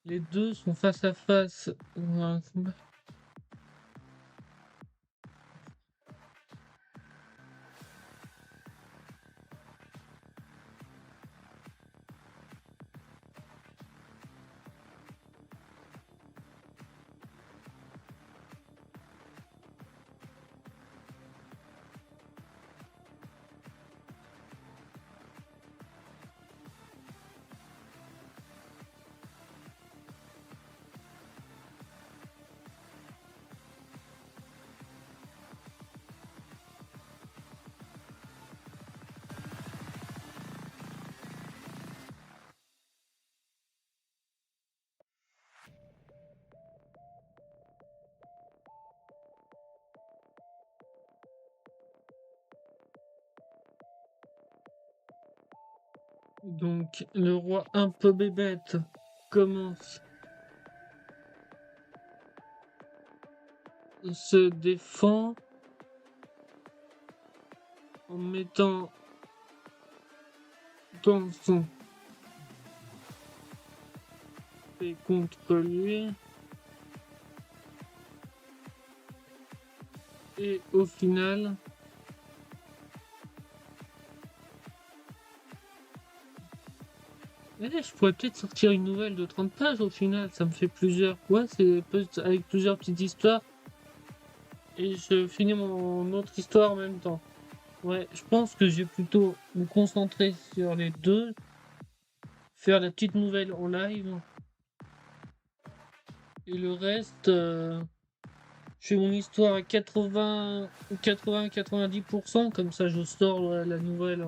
Les deux sont face à face. Donc, le roi un peu bébête commence, se défend en mettant dans son épée contre lui. Et au final, je pourrais peut-être sortir une nouvelle de 30 pages au final. Ça me fait plusieurs. Ouais, c'est avec plusieurs petites histoires. Et je finis mon autre histoire en même temps. Ouais, je pense que je vais plutôt me concentrer sur les deux. Faire la petite nouvelle en live. Et le reste, je fais mon histoire à 80-90%. Comme ça, je sors la nouvelle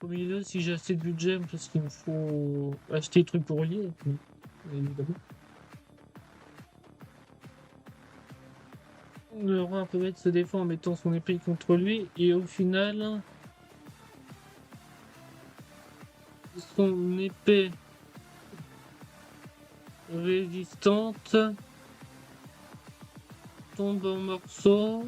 au milieu si j'ai assez de budget. Parce qu'il me faut acheter des trucs pour lire. Évidemment. Le roi peut être se défend en mettant son épée contre lui. Et au final, son épée résistante tombe en morceaux.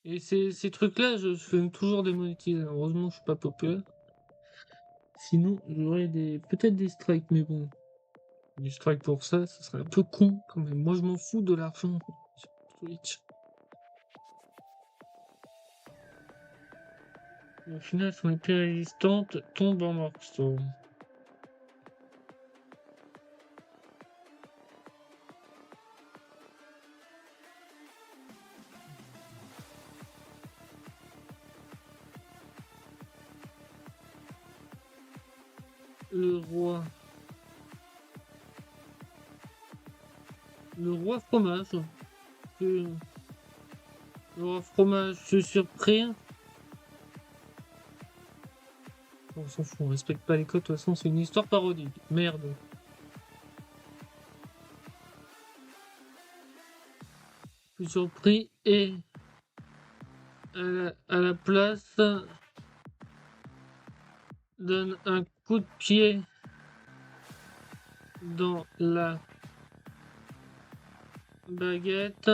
Et ces trucs-là, je fais toujours démonétiser. Heureusement, je suis pas populaire. Sinon, j'aurais peut-être des strikes, mais bon. Des strikes pour ça, ça serait un peu con quand même. Moi, je m'en fous de l'argent sur Twitch. Et au final, son épée résistante tombe en morceaux. Le roi. Le roi fromage. Le roi fromage se surprit. On s'en fout, on respecte pas les codes, de toute façon, c'est une histoire parodique. Merde. Je suis surpris et à la place donne un coup de pied dans la baguette.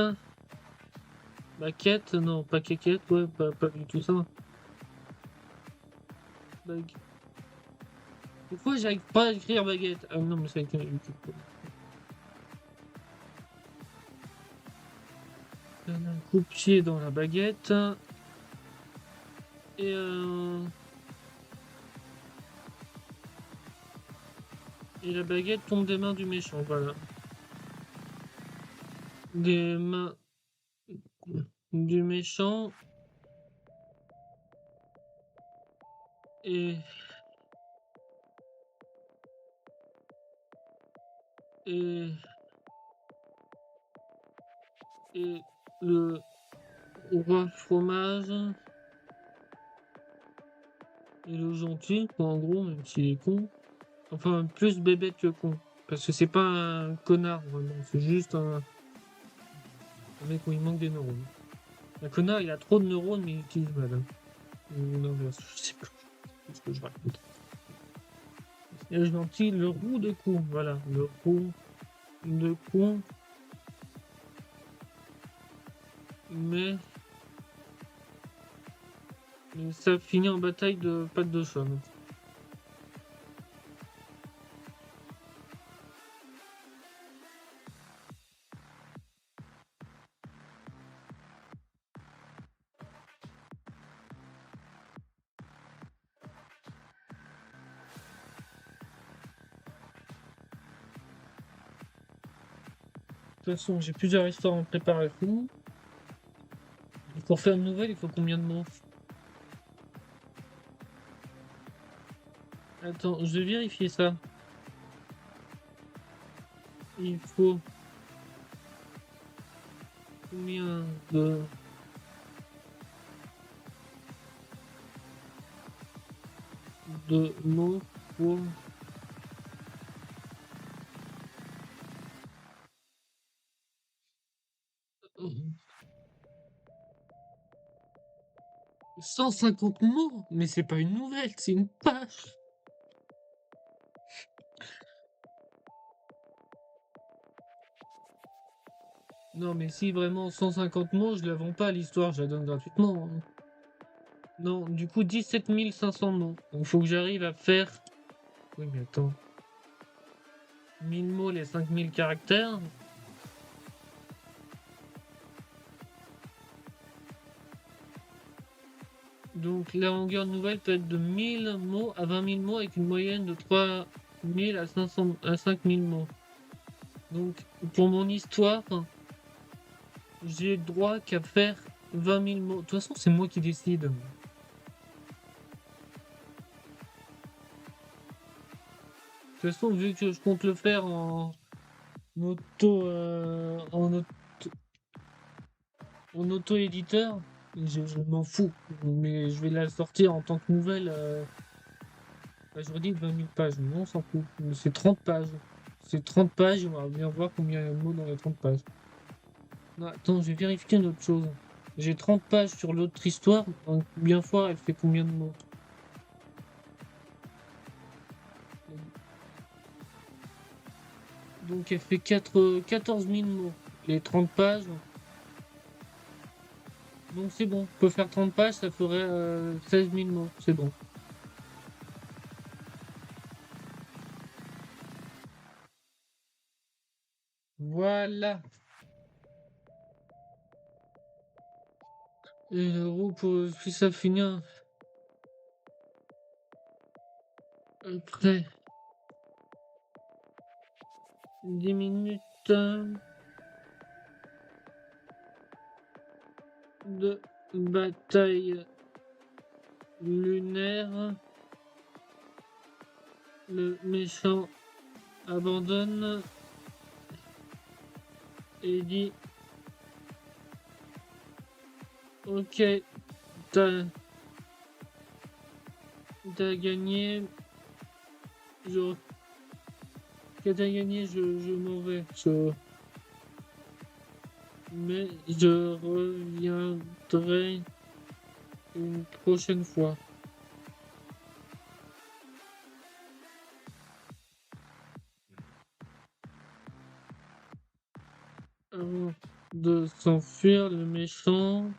Baguette, non, pas quéquette, ouais, pas du tout ça. Pourquoi j'arrive pas à écrire baguette? Ah non, mais c'est avec un YouTube. Donne un coup de pied dans la baguette. Et et la baguette tombe des mains du méchant, voilà. Des mains du méchant. Et et et le roi fromage et le gentil, quoi, en gros, même s'il est con. Enfin, plus bébête que con. Parce que c'est pas un connard, vraiment. C'est juste un mec où il manque des neurones. Un connard, il a trop de neurones, mais il utilise mal. Ou l'inverse, je sais plus ce que je raconte. Et le gentil, le roux de cou. Voilà, le roux de cou. Mais Et ça finit en bataille de pattes de chat. Donc. De toute façon, j'ai plusieurs histoires en préparation. Pour faire une nouvelle, il faut combien de mots? Attends, je vais vérifier ça. Il faut combien de mots pour 150 mots? Mais c'est pas une nouvelle, c'est une page. Non, mais si vraiment 150 mots, je la vends pas l'histoire, je la donne gratuitement. Hein. Non, du coup 17 500 mots. Il faut que j'arrive à faire. Oui, mais attends. 1000 mots, les 5000 caractères. Donc la longueur nouvelle peut être de 1000 mots à 20 000 mots avec une moyenne de 3000 à 500 à 5000 mots. Donc pour mon histoire, j'ai le droit qu'à faire 20 000 mots. De toute façon, c'est moi qui décide. De toute façon, vu que je compte le faire en auto-éditeur, je m'en fous. Mais je vais la sortir en tant que nouvelle. Je redis 20 000 pages, mais on s'en fout. Mais c'est 30 pages. C'est 30 pages, on va bien voir combien il y a de mots dans les 30 pages. Non, attends, je vais vérifier une autre chose. J'ai 30 pages sur l'autre histoire, donc bien voir elle fait combien de mots. Donc elle fait 14 000 mots. Les 30 pages. Donc c'est bon, on peut faire 30 pages, ça ferait 16 000 mots, c'est bon. Voilà. Et le groupe, puis ça finit après 10 minutes de bataille lunaire. Le méchant abandonne et dit ok, t'as gagné, je t'as gagné, je m'en vais. Mais je reviendrai une prochaine fois. Avant de s'enfuir, le méchant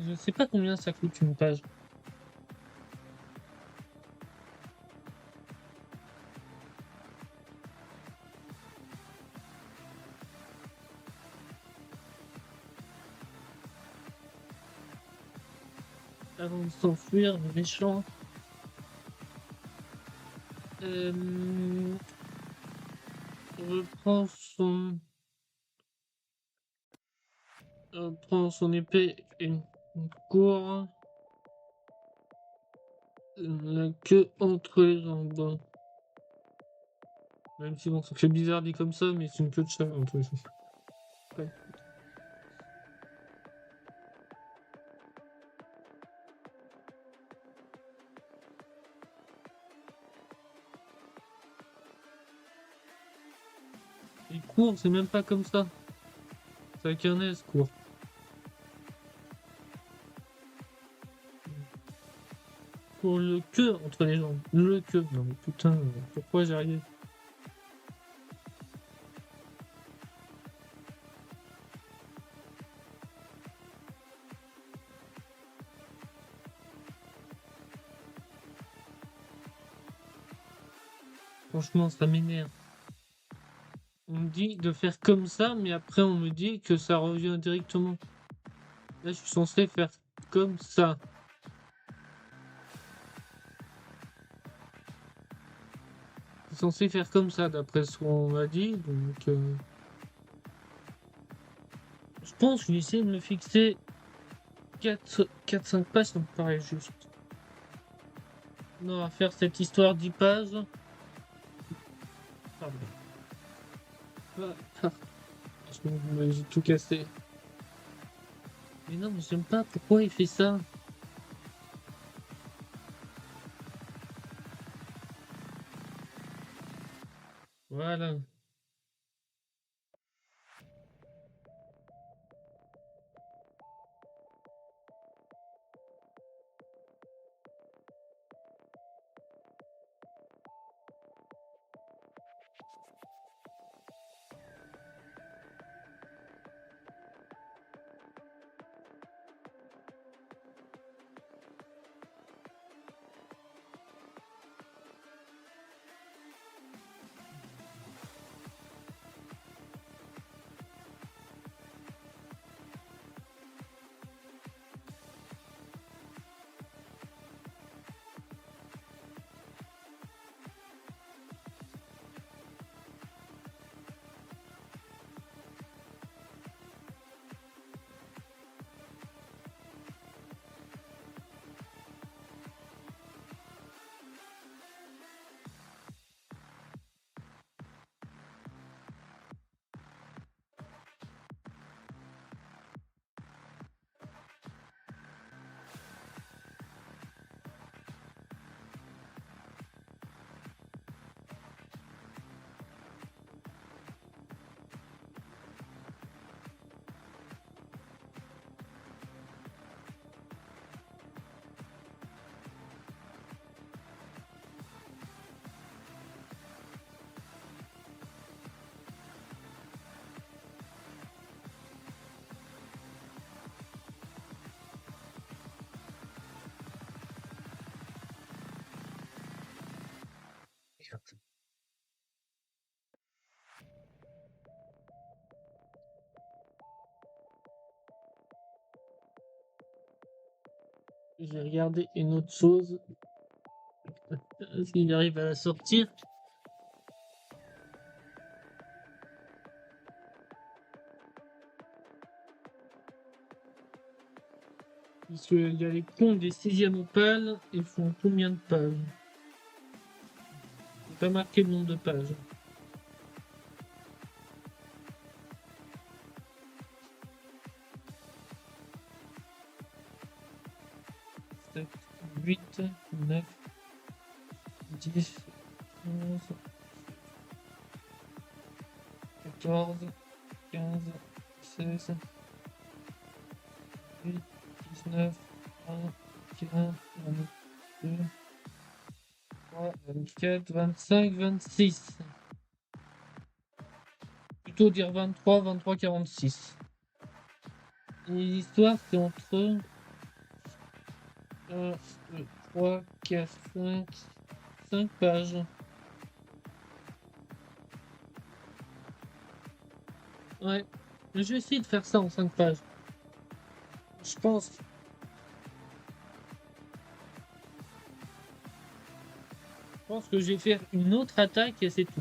je sais pas combien ça coûte une page. Avant de s'enfuir, le méchant reprend prend son épée et court la queue entre les jambes. Même si bon, ça fait bizarre dit comme ça, mais c'est une queue de chat entre les jambes. Ouais. Il court, c'est même pas comme ça. C'est avec un S, court. pour le queue entre les jambes. Le queue. Non mais putain, pourquoi j'arrive? Franchement, ça m'énerve. On me dit de faire comme ça, mais après on me dit que ça revient directement. Là, je suis censé faire comme ça. Je suis censé faire comme ça, d'après ce qu'on m'a dit. Donc, je pense que je vais essayer de me fixer 4-5 pages, ça me paraît juste. Non, à faire cette histoire 10 pages. Pardon. J'ai tout cassé. Mais non, mais j'aime pas. Pourquoi il fait ça? Voilà. J'ai regardé une autre chose. S'il arrive à la sortir. Parce qu'il y a les comptes des 6e opales. Ils font combien de pages? C'est pas marqué le nombre de pages. 7, 8, 9, 10, 11, 14, 15, 16, 18, 19, 20, 21, 22, 23, 24, 25, 26. Plutôt dire 23, 23, 46. Et l'histoire, c'est entre 1, 2, 3, 4, 5 pages. Ouais. Je vais essayer de faire ça en 5 pages. Je pense. Je pense que je vais faire une autre attaque et c'est tout.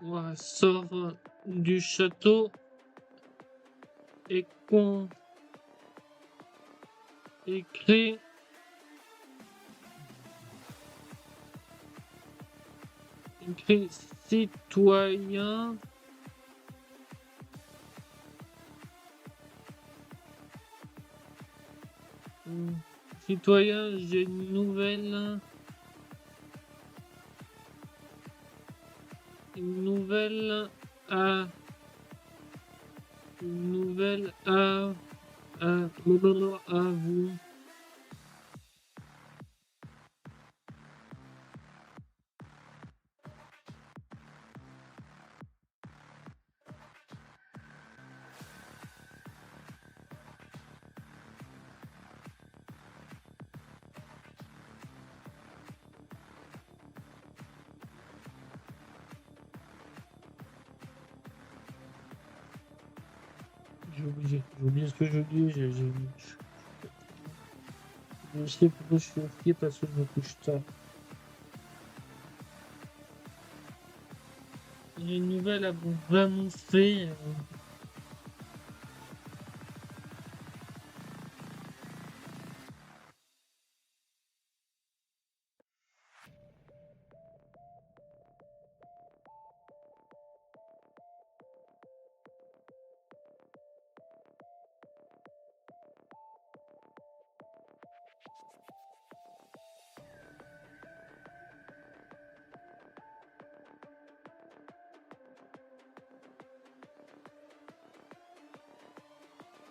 Voilà, sort du château et qu'on écrit Écrit citoyen. Citoyen, j'ai une nouvelle. Une nouvelle à. Une nouvelle à vous. J'ai oublié ce que je dis. Je sais pourquoi je suis fatigué parce que je me couche tard. J'ai une nouvelle à vous annoncer.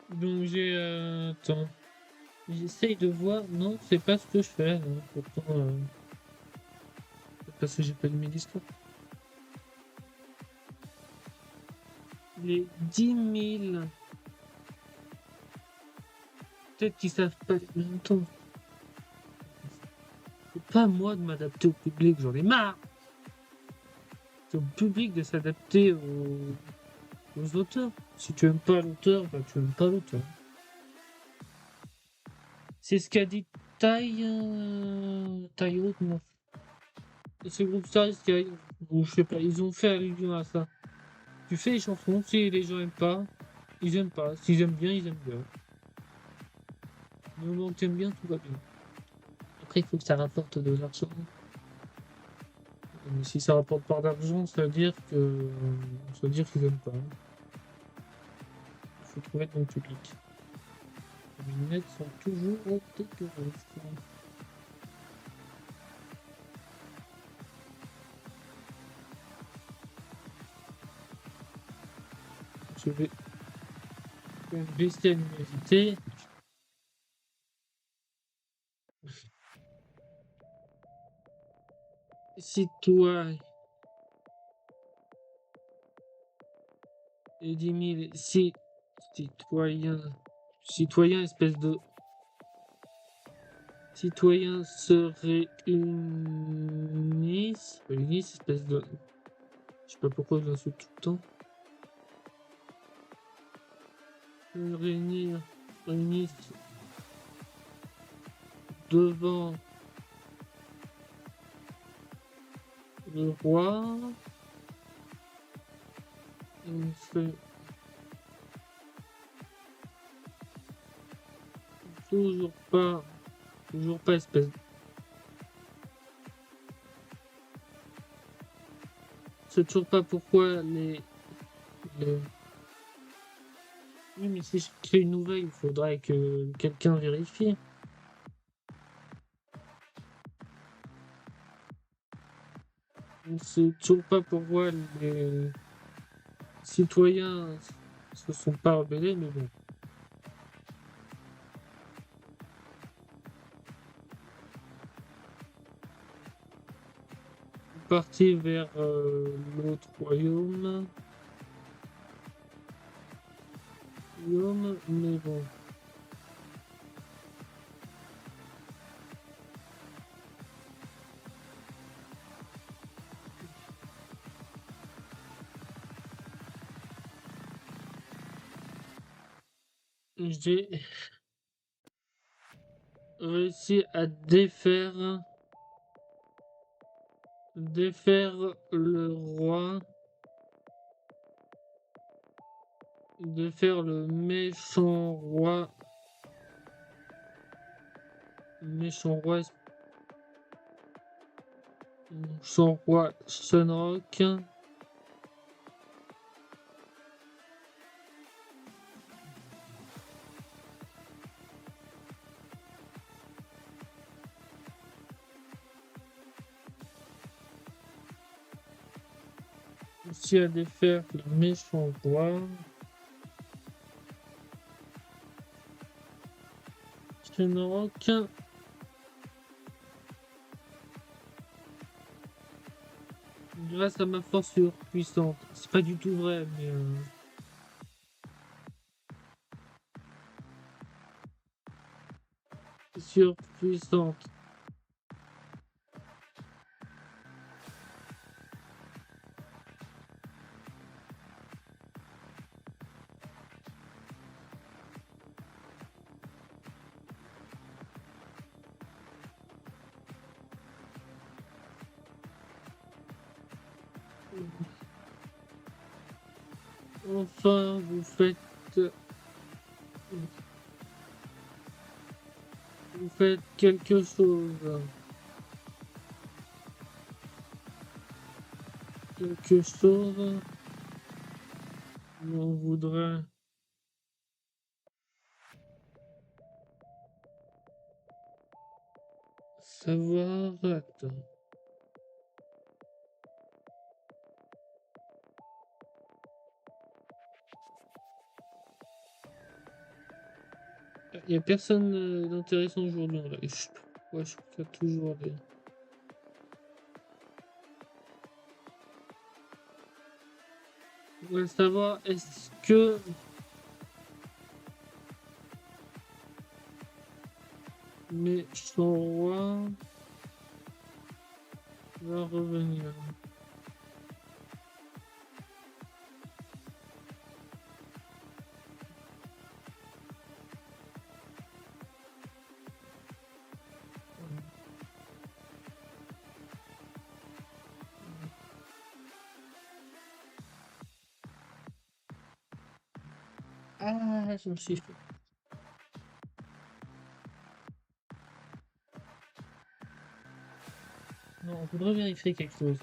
Donc j'ai. Attends. J'essaye de voir. Non, c'est pas ce que je fais. Non. Pourtant. C'est parce que j'ai pas lu mes discours. Les 10 000. Peut-être qu'ils savent pas. Mais attends. C'est pas à moi de m'adapter au public. J'en ai marre. C'est au public de s'adapter aux auteurs. Si tu aimes pas l'auteur, bah tu aimes pas l'auteur. C'est ce qu'a dit Taïro, non. Ce groupe Star Sky, ou je sais pas, ils ont fait allusion à ça. Tu fais les chansons, si les gens aiment pas, ils aiment pas. S'ils aiment bien, ils aiment bien. Du moment que t'aimes bien, tout va bien. Après, il faut que ça rapporte de l'argent. Mais si ça rapporte pas d'argent, ça veut dire qu'ils aiment pas. Il faut trouver ton public. Les lunettes sont toujours dégueulasses. Je vais baisser la luminosité. Citoyen. Et 10 000 citoyens. Citoyens, espèce de. Citoyens se réunissent, espèce de. Je sais pas pourquoi je l'insulte tout le temps. Réunissent devant le roi. Il fait toujours pas, espèce. Je sais toujours pas pourquoi les. Oui, mais si je crée une nouvelle, il faudrait que quelqu'un vérifie. Je sais toujours pas pourquoi les citoyens se sont pas rebellés, mais bon. Parti vers l'autre royaume. Mais bon. J'ai réussi à défaire le roi, défaire le méchant roi Son roi Sunrock. Aussi à défaire le méchant roi. Sunrock. Grâce à ma force surpuissante. C'est pas du tout vrai, mais surpuissante. Enfin, vous faites quelque chose. Quelque chose. On voudrait savoir. Attends. Il n'y a personne d'intéressant aujourd'hui. Là. Ouais, je crois qu'il y a toujours des. On voudrait savoir est-ce que méchant roi va revenir. Ah, je me suis fait. Non, on voudrait vérifier quelque chose.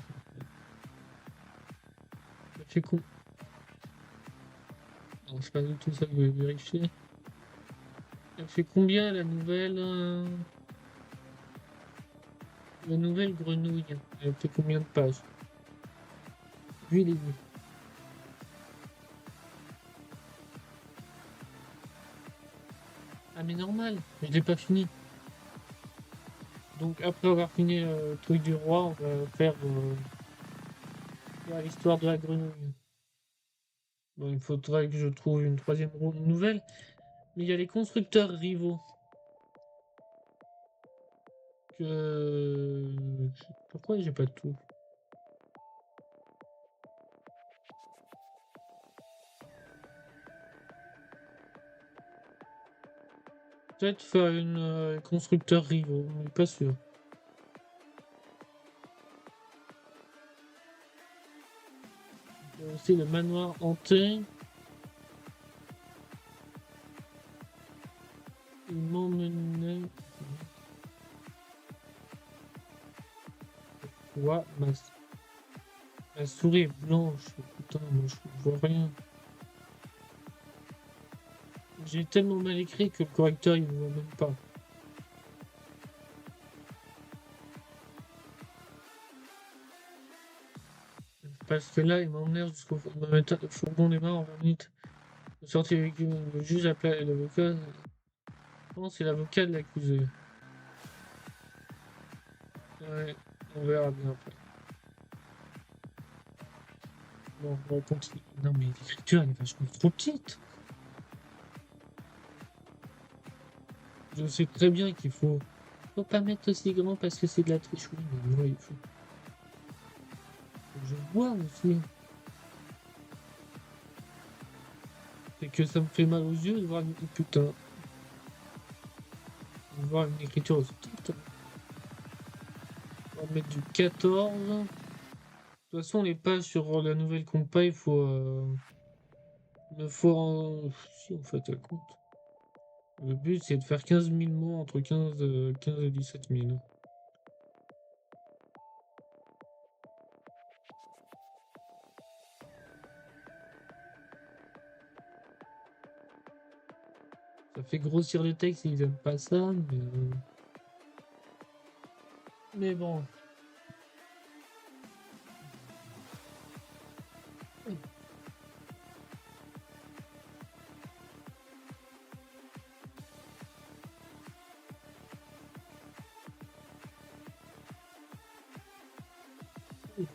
C'est con. Non, c'est pas du tout ça que je voulais vérifier. Elle fait combien la nouvelle grenouille? Elle fait combien de pages? Vu les vues. Ah mais normal, je l'ai pas fini. Donc après avoir fini le truc du roi, on va faire l'histoire de la grenouille. Bon, il faudrait que je trouve une troisième nouvelle. Mais il y a les constructeurs rivaux. Que... Pourquoi j'ai pas tout? Peut-être faire une constructeur rivaux, mais pas sûr. C'est le manoir hanté. Il m'emmenait. Quoi ma souris est blanche. Putain, moi je vois rien. J'ai tellement mal écrit que le correcteur il ne voit même pas. Parce que là, il m'emmène jusqu'au fourgon des mains en 20 minutes. Sorti avec le juge appelé l'avocat. Non, c'est l'avocat de l'accusé. Ouais, on verra bien après. Bon, on va continuer. Non, mais l'écriture, elle est vachement trop petite. Je sais très bien qu'il faut pas mettre aussi grand parce que c'est de la tricherie. Mais moi, il faut que je vois aussi. C'est que ça me fait mal aux yeux de voir putain. De voir une écriture aussi petite. On va mettre du 14. De toute façon, les pages sur la nouvelle compa, il faut en. Si, en fait, elle compte. Le but, c'est de faire 15 000 mots entre 15 et 17 000. Ça fait grossir le texte, ils aiment pas ça, mais bon.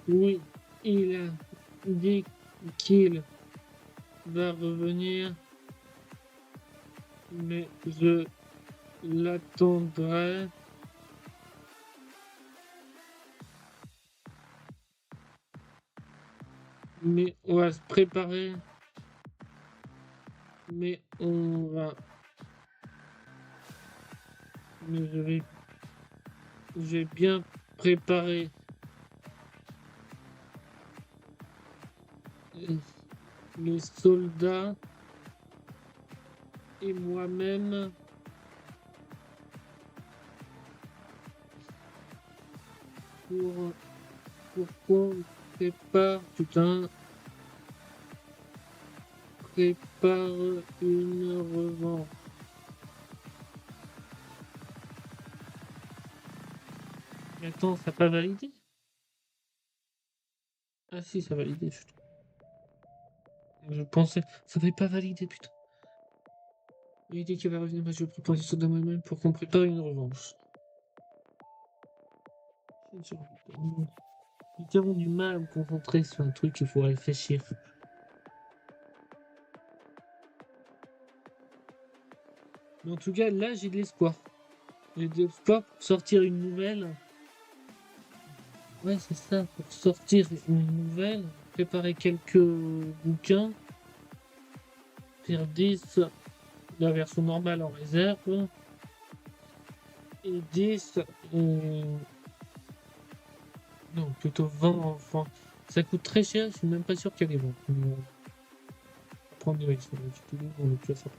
Oui, il a dit qu'il va revenir, mais je l'attendrai. Mais on va se préparer. Mais on va. Mais j'ai bien préparé les soldats et moi-même pour, pour qu'on prépare, putain, prépare une revanche. Mais attends, ça n'a pas validé? Ah si, ça a validé, putain. Je pensais. Ça n'avait pas validé, putain. Il dit qu'il va revenir, mais je prépare les soldats moi-même pour qu'on prépare une revanche. J'ai tellement du mal à me concentrer sur un truc, il faut réfléchir. Mais en tout cas, là, j'ai de l'espoir. J'ai de l'espoir pour sortir une nouvelle. Ouais, c'est ça, pour sortir une nouvelle, préparer quelques bouquins, faire 10, la version normale en réserve, et 10, non, plutôt 20 enfants. Ça coûte très cher, je suis même pas sûr qu'elle est bonne. Prendre des risques, on est plus à ça.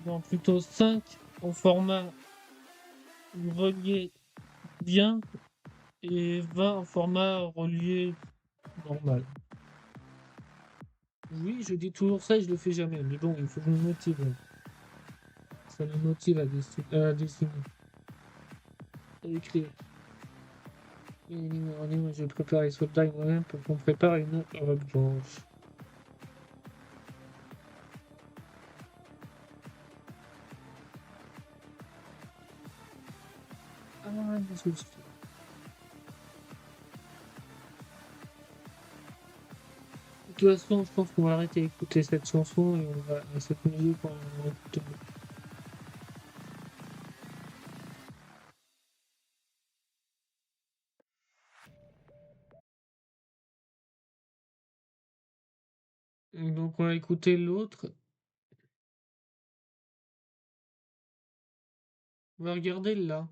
Non, plutôt 5 en format relié bien et 20 en format relié normal. Oui, je dis toujours ça et je le fais jamais, mais bon, il faut que je me motive. Ça me motive à dessiner, à écrire. Moi, je prépare les soldats et moi-même pour qu'on prépare une robe blanche. Ah, je suis. De toute façon, je pense qu'on va arrêter d'écouter cette chanson et on va cette musique, on va écouter. Donc on va écouter l'autre. On va regarder là.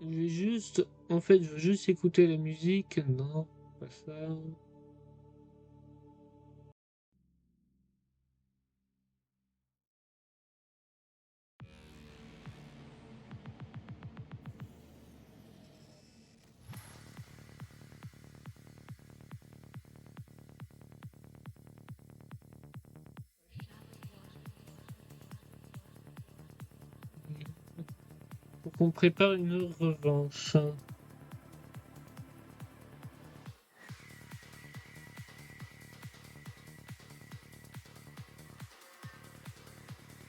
Je vais juste, en fait, je veux juste écouter la musique. Non, pas ça. Pour qu'on prépare une revanche.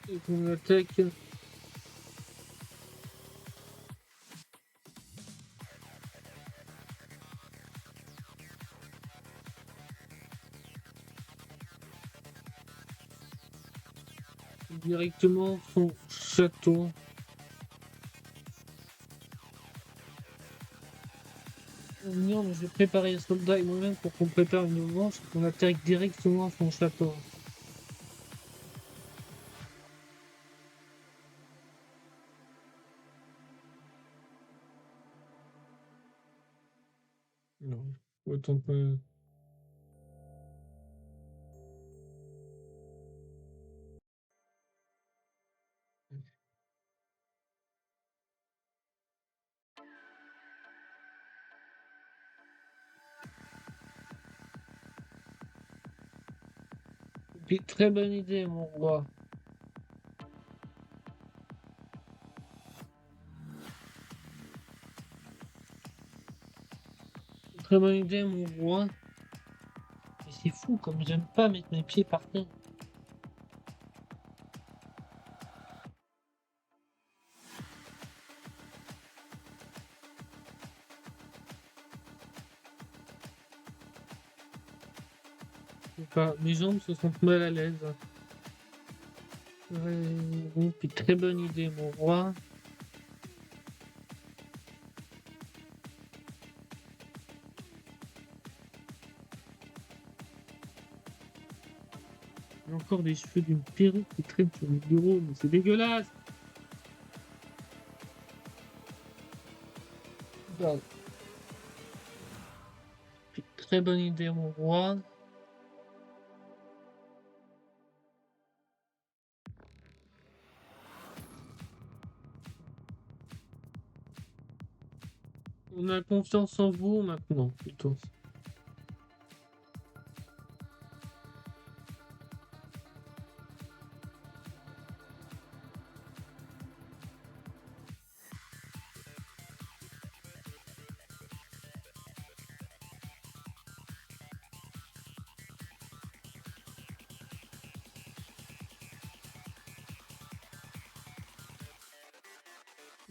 Et qu'on attaque. Directement son château. Non, mais je vais préparer les soldats et moi-même pour qu'on prépare une revanche et qu'on attaque directement son château. Non, autant pas. Très bonne idée, mon roi. Très bonne idée, mon roi. Mais c'est fou, comme j'aime pas mettre mes pieds par terre. Je sais pas, mes jambes se sentent mal à l'aise. Oui, puis très bonne idée, mon roi. J'ai encore des cheveux d'une perruque qui traînent sur le bureau, mais c'est dégueulasse. Regarde. Puis très bonne idée, mon roi. On a confiance en vous maintenant, plutôt.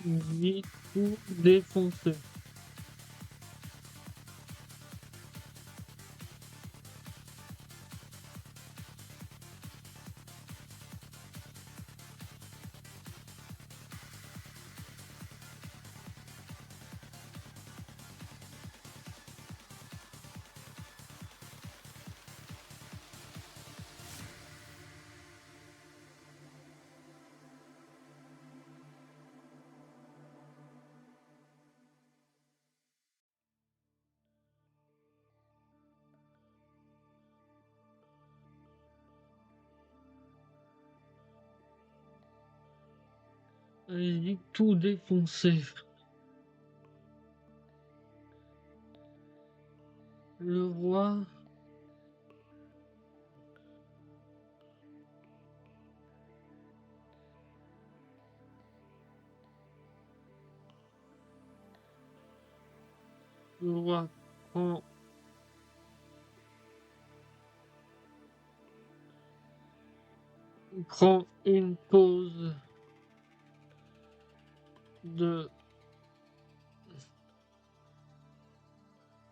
Vite tout défoncer. Allez, vite tout défoncer. Le roi. Le roi prend une pause de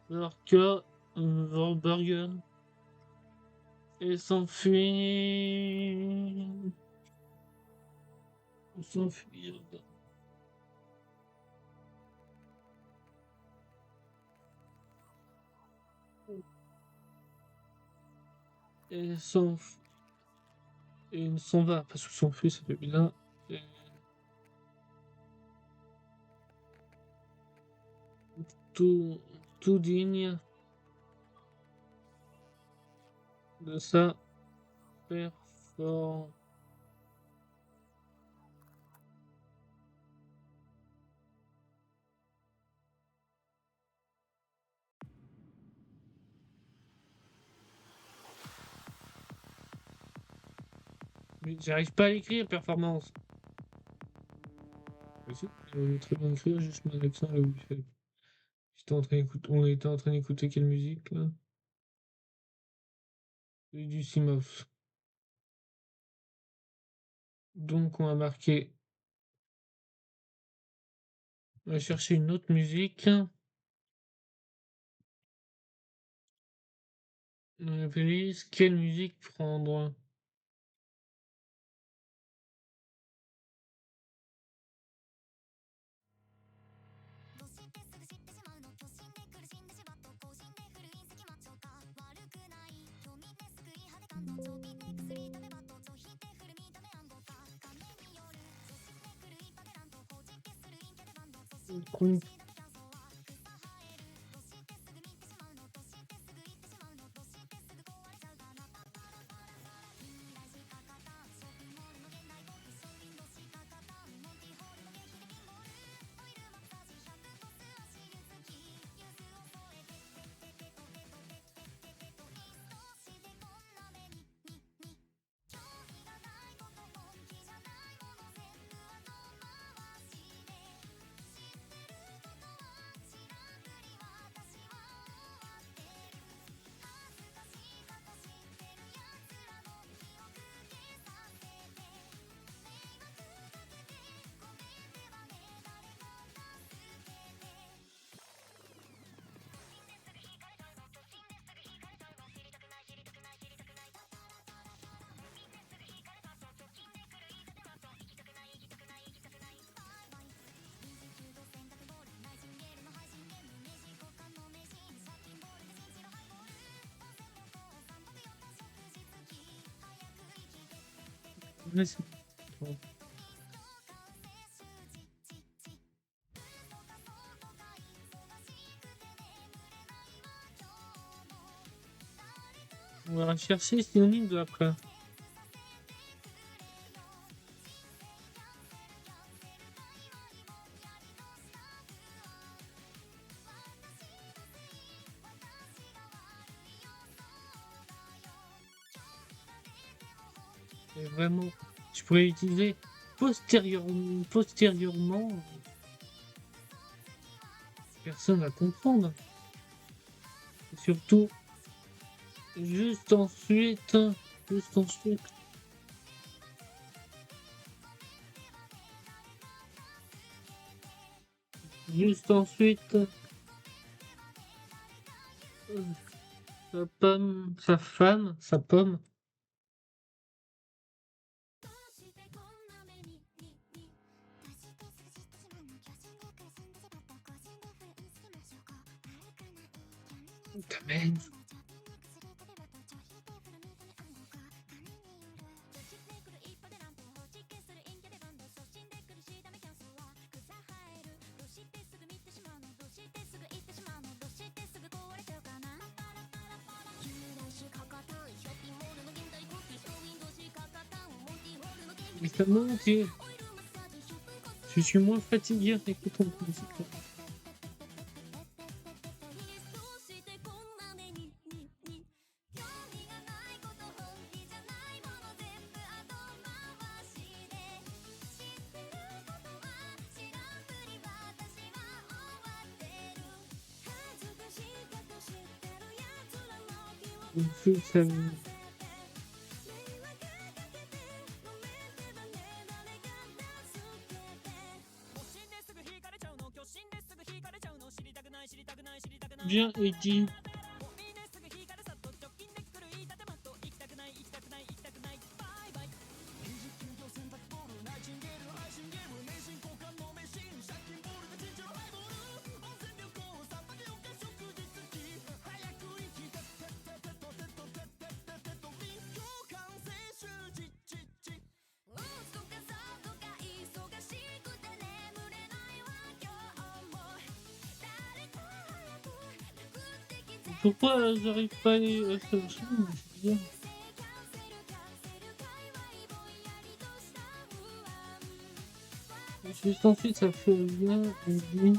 burger, burger et s'enfuit. S'enfuir. Et s'enfuit. Et il s'en va, parce que s'enfuit, ça fait bien. Et tout, tout digne de sa performance. Mais j'arrive pas à l'écrire, performance. Mais si, on est très bien écrire, juste mon accent là où il fait. On était en train d'écouter quelle musique là? Du Simov. Donc on va marquer. On va chercher une autre musique. Dans la playlist, quelle musique prendre? Con- Ouais, c'est bon. On va chercher synonyme de après. Et vraiment, je pourrais utiliser postérieurement. Personne va comprendre. Et surtout, juste ensuite, juste ensuite. Juste ensuite, sa pomme, sa femme, sa pomme. T'amènes. Mais ça monte, je suis moins fatigué en écoutant la musique. Ça me- Bien, Eddie. Pourquoi j'arrive pas à ce film? C'est bizarre. Juste ensuite, ça fait bien, Eddie.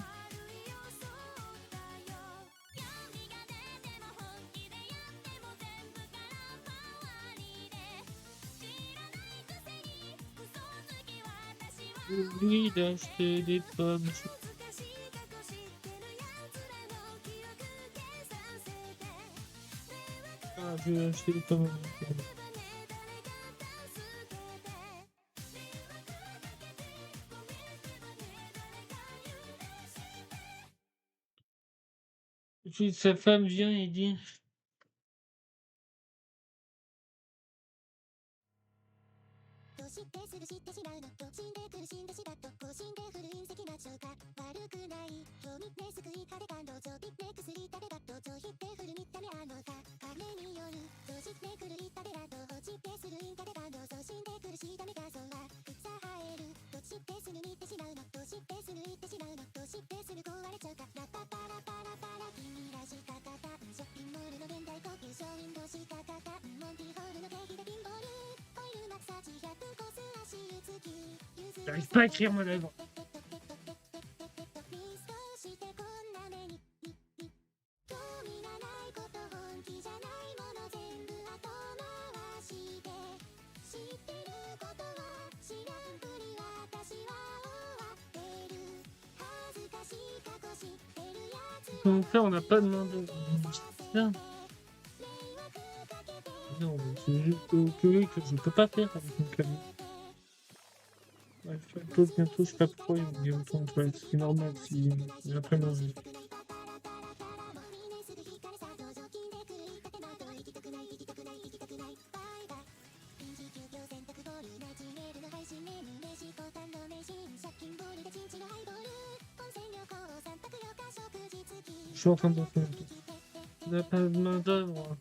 Oublie d'acheter des pommes. Ah, je vais acheter des pommes. Puis sa femme vient et dit 'J'arrive pas à écrire mon œuvre'. Comment faire? On n'a pas demandé. Putain. Non, c'est juste au curé que je peux pas faire avec mon clavier. Ouais, je pose bientôt, je sais pas pourquoi il me dit autant de toilettes. C'est normal si j'ai après mangé. Je suis en train de faire. On n'a pas de main d'œuvre.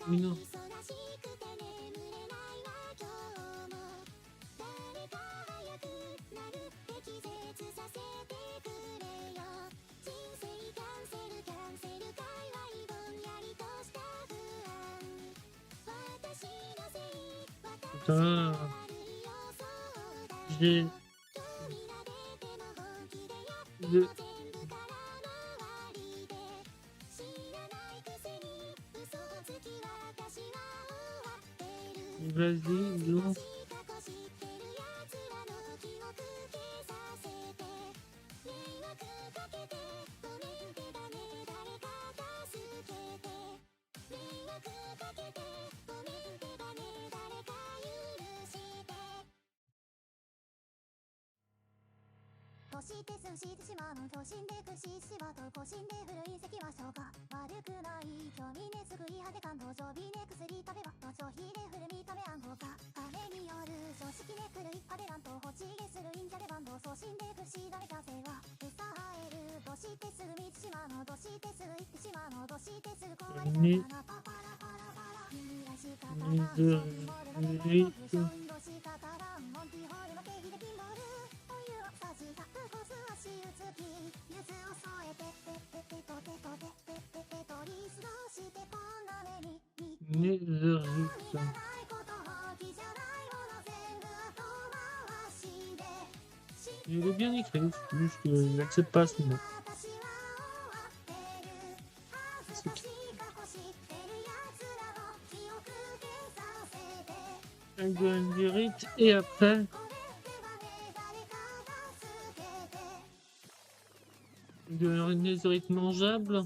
Mais non. Putain. J'ai... Je... Vas-y, lance. Il est bien écrit, c'est juste qu'il n'accepte pas ce mot. Un Gwendirit et après de Nézorite mangeable.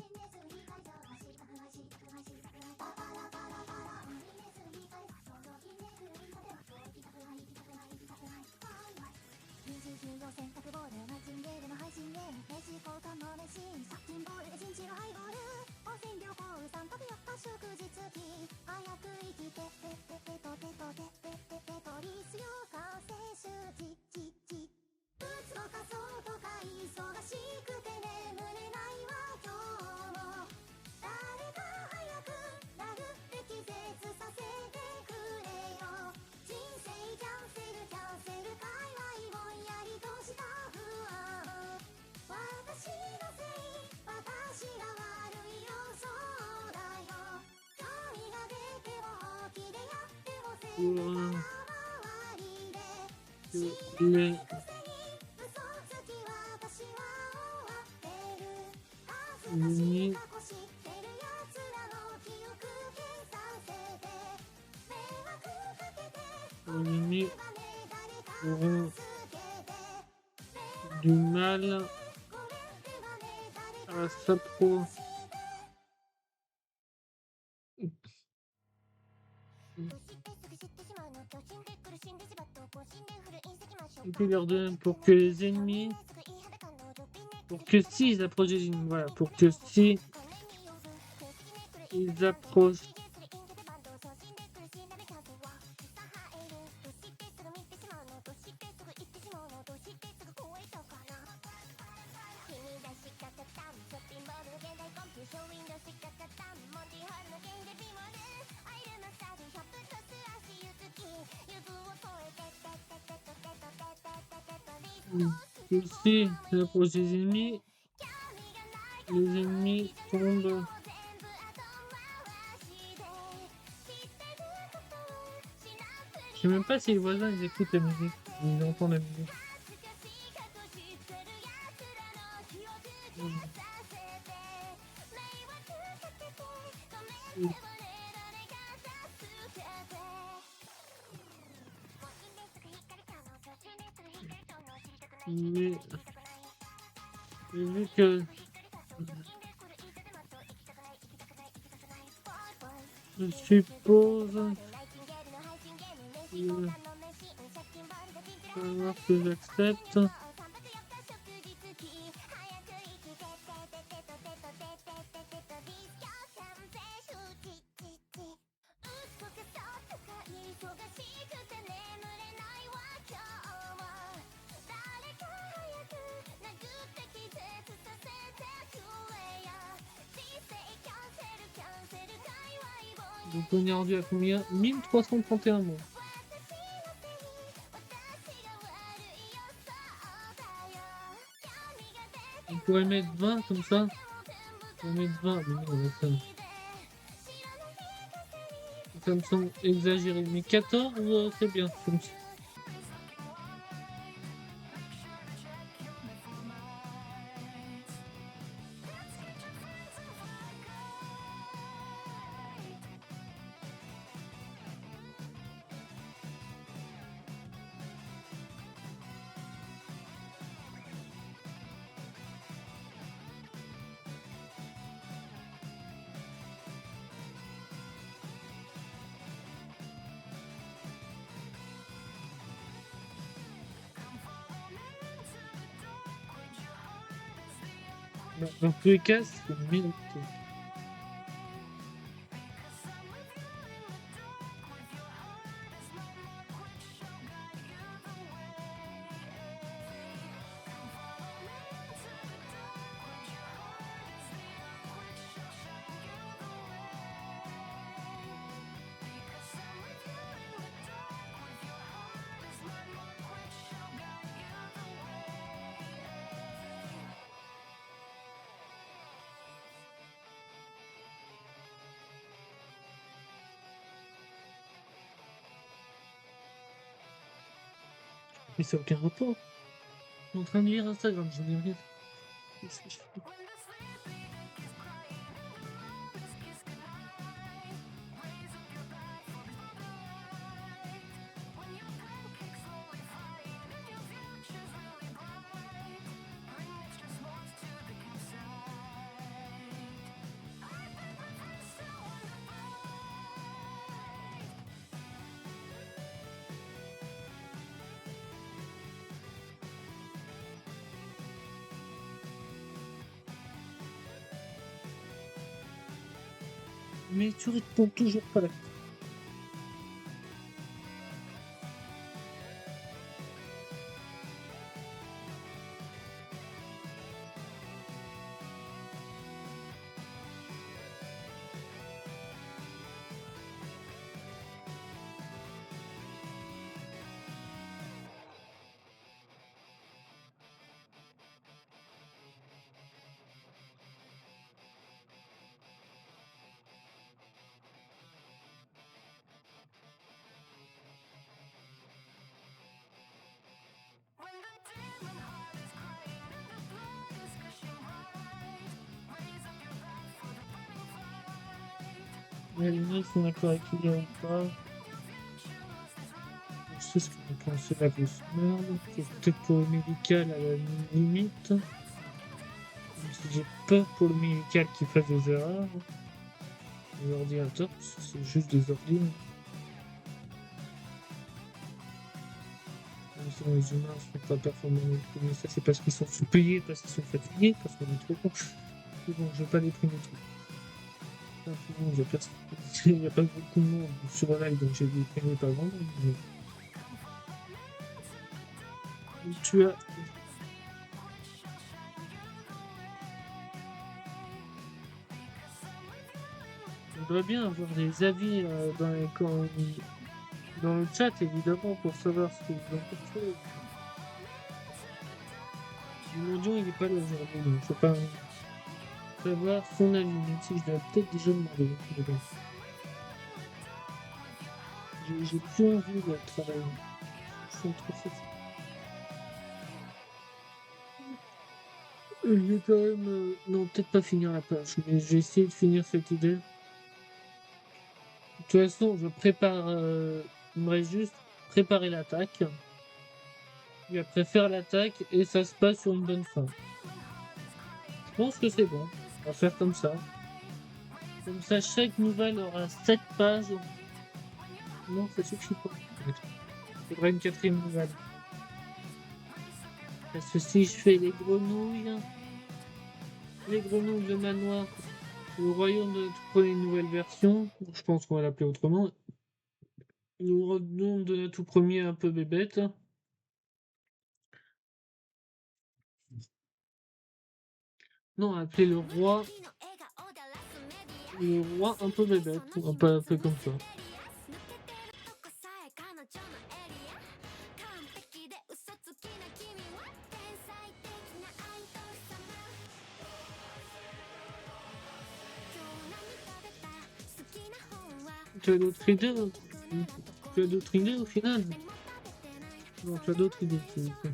Les auront du mal à s'approcher. Pour que les ennemis, pour que s'ils approchent des ennemis, voilà, pour que si ils approchent si ils approchent des ennemis, les ennemis tombent. Je sais même pas si les voisins ils écoutent la musique, ils entendent la musique. Mais vu que je suppose que va falloir que j'accepte. Donc on est rendu à combien? 1331 mots. On pourrait mettre 20 comme ça. On va mettre 20, mais non, ça me semble exagéré. Mais 14, c'est bien. Comme ça. Dans tous les cas, c'est mérité. Mais ça n'a aucun rapport. Je suis en train de lire Instagram, j'en ai rien. Qu'est-ce que je fais? Mais tu réponds toujours pas là. Les gens sont d'accord avec lui ou pas. Je sais ce qu'on pensait la grosse merde. C'est peut-être pour le médical à la limite. Même si j'ai peur pour le médical qu'il fasse des erreurs. L'ordinateur, c'est juste des ordinateurs. Sinon, les humains ne sont pas performants non plus. Mais ça, c'est parce qu'ils sont sous-payés, parce qu'ils sont fatigués, parce qu'on est trop con. Mais bon, je vais pas les primer trop. Bon, il n'y a pas beaucoup de monde sur live, donc j'ai déprimé pas grand monde. Mais... Tu as. On doit bien avoir des avis dans le chat, évidemment, pour savoir ce que vous en pensez. Mondion, il n'est pas là aujourd'hui, donc je peux pas savoir son avis, même si je l'ai peut-être déjà demandé. Mais bon. J'ai plus envie de travailler. Je suis trop fatigué. Je vais quand même. Non, peut-être pas finir la page, mais j'ai essayé de finir cette idée. De toute façon, je prépare. Il me reste juste préparer l'attaque. Et après faire l'attaque, et ça se passe sur une bonne fin. Je pense que c'est bon. On va faire comme ça. Comme ça, chaque nouvelle aura 7 pages. Non, ça suffit pas. Il faudra une quatrième nouvelle. Parce que si je fais les grenouilles de manoir, le royaume de notre première nouvelle version, je pense qu'on va l'appeler autrement. Le royaume de notre tout premier un peu bébête. Non, appeler le roi. Le roi un peu bébête, un peu appelé comme ça. Tu as d'autres idées? Tu as d'autres idées au final? Non, tu as d'autres idées, s'il vous plaît.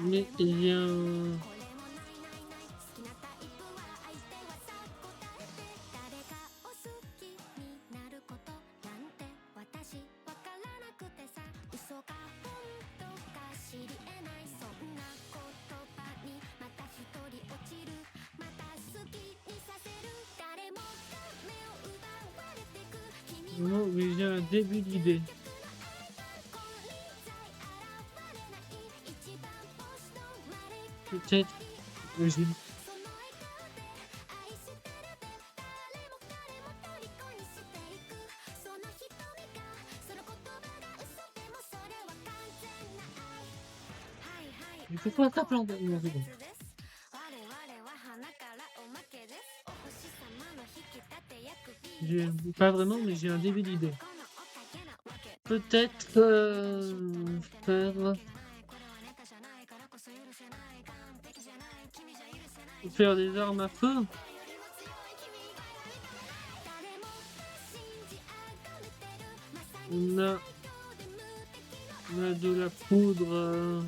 Mais il y a un... Non, mais j'ai un début d'idée. Peut-être... j'ai- Il faut pas ta plante. Non, c'est bon. J'ai pas vraiment, mais j'ai un début d'idée. Peut-être faire des armes à feu. On a, on a de la poudre.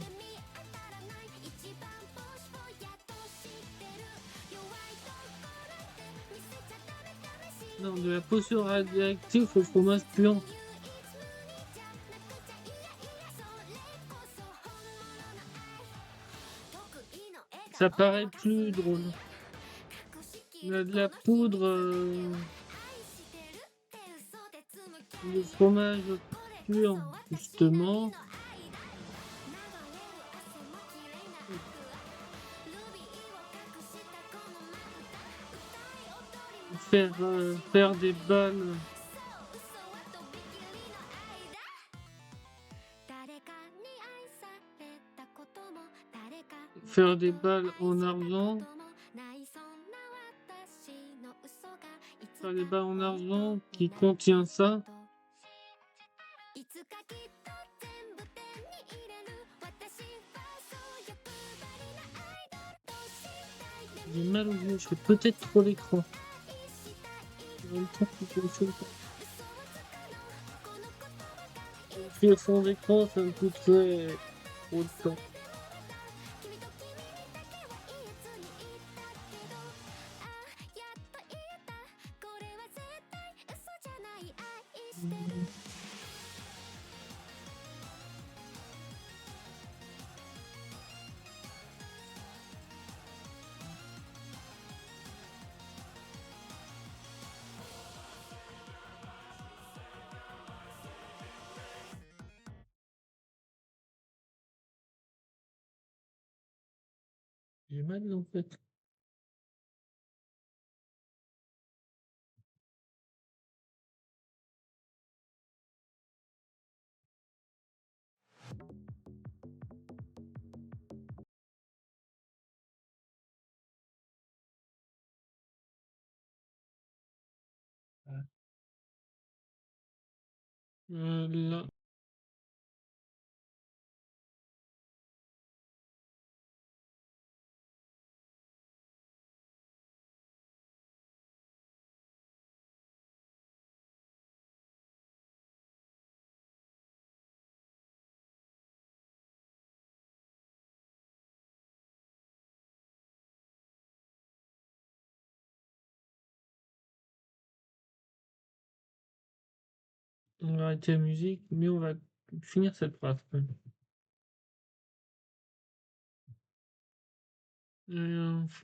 Non, de la potion radioactive au fromage puant. Ça paraît plus drôle. On a de la poudre. Le fromage puant, justement. Faire des balles. Faire des balles en argent. Faire des balles en argent qui contient ça. J'ai mal aux yeux, je fais peut-être trop l'écran. En même temps, faut que je fasse ça. Faire fond d'écran, ça me coûterait trop de temps. J'ai mal en fait. Là, on va arrêter la musique, mais on va finir cette phrase quand même.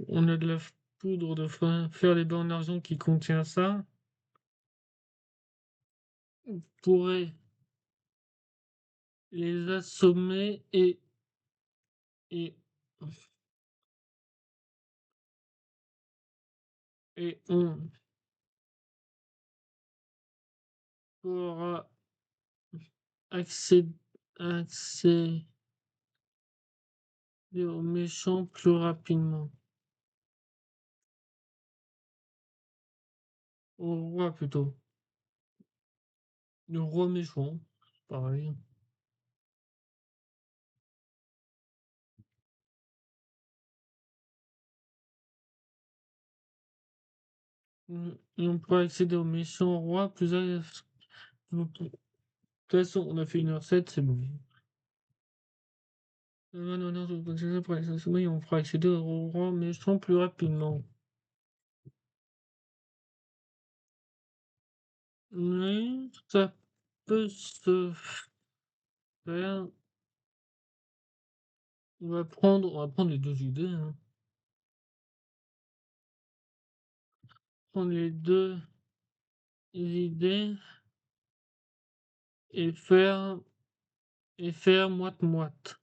On a de la poudre de faire des balles en argent qui contient ça. On pourrait les assommer et, et on pourra accéder, Et au méchant plus rapidement. Au roi plutôt. Le roi méchant, pareil. Et on pourrait accéder au méchant roi de toute façon, on a fait 1h07, c'est bon. Non, non, oui, on fera accéder au roi méchant plus rapidement. Oui, ça peut se faire. On va prendre les 2 idées, hein. Prendre les 2 idées et faire moite-moite.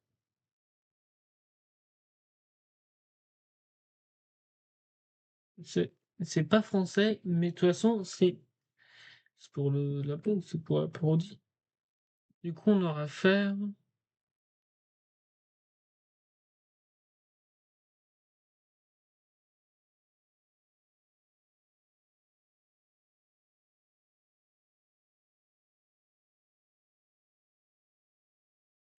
C'est c'est pas français, mais de toute façon, c'est pour la peau, c'est pour la parodie. Du coup, on aura faire